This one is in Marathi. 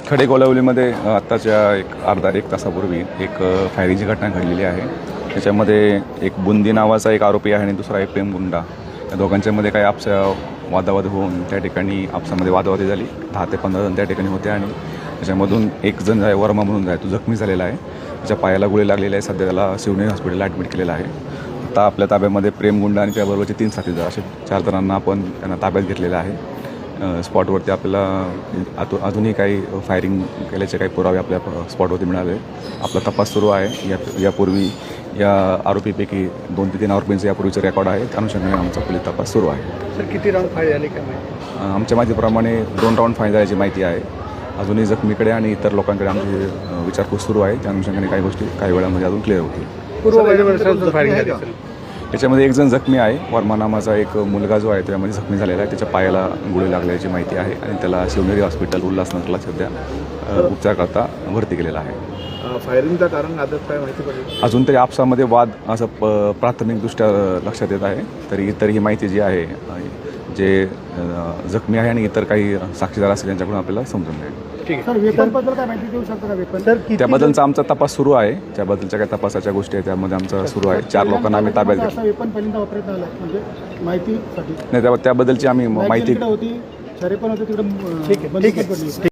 खडेकोलावलीमध्ये आत्ताच्या एक तासापूर्वी एक फायरिंगची घटना घडलेली आहे. त्याच्यामध्ये एक बुंदी नावाचा एक आरोपी आहे आणि दुसरा एक प्रेमगुंडा. या दोघांच्यामध्ये काही आपसा वादावाद होऊन त्या ठिकाणी आपसामध्ये वादावादी झाली. 10 ते 15 जण त्या ठिकाणी होते आणि त्याच्यामधून एक जण आहे वर्मा म्हणून आहे, तो जखमी झालेला आहे. त्याच्या पायाला गोळी लागलेली आहे. सध्या त्याला शिवनेरी हॉस्पिटलला ॲडमिट केलेलं आहे. आता आपल्या ताब्यामध्ये प्रेमगुंडा आणि त्याबरोबरचे 3 साथीदार असे 4 जणांना आपण त्यांना ताब्यात घेतलेलं आहे. स्पॉटवरती आपल्याला अजूनही काही फायरिंग केल्याचे काही पुरावे आपल्या स्पॉटवरती मिळाले. आपला तपास सुरू आहे. यापूर्वी या आरोपीपैकी 2 ते 3 आरोपींचे यापूर्वीचे रेकॉर्ड आहे. त्या अनुषंगाने आमचा पोलीस तपास सुरू आहे. सर, किती राऊंड फायर झाले काय माहिती? आमच्या माहितीप्रमाणे 2 राऊंड फायर झाल्याची माहिती आहे. अजूनही जखमीकडे आणि इतर लोकांकडे आमची विचारपूस सुरू आहे. त्या अनुषंगाने काही गोष्टी काही वेळामध्ये अजून क्लिअर होतील. त्याच्यामध्ये एक जण जखमी आहे. वर्मा नामाचा एक मुलगा जो आहे त्यामध्ये जखमी झालेला आहे. त्याच्या पायाला गोळी लागल्याची माहिती आहे आणि त्याला शिवनेरी हॉस्पिटल उल्हासनगरला सध्या उपचारकरता भरती केलेला आहे. फायरिंगचं कारण अद्याप काय माहिती पडली? अजून तरी आपसामध्ये वाद असं प्राथमिकदृष्ट्या लक्षात येत आहे. तरी ही माहिती जी आहे, जे जखमी आहे आणि इतर काही साक्षीदार असतील त्यांच्याकडून आपल्याला समजून मिळेल. ठीक आहे सर, वेपनबद्दल काय माहिती देऊ शकता का? वेपन सर, त्याबद्दलचा आमचा तपास सुरू आहे. त्याबद्दलच्या काही तपासाच्या गोष्टी आहेत त्यामध्ये आमचा सुरू आहे. 4 लोकांना आम्ही ताब्यात घेतलं. वेपन पहिल्यांदा वापरण्यात आलं म्हणजे माहितीसाठी नाही, त्याबद्दलची आम्ही माहिती होती, शरे पण होते तिकडे. ठीक आहे.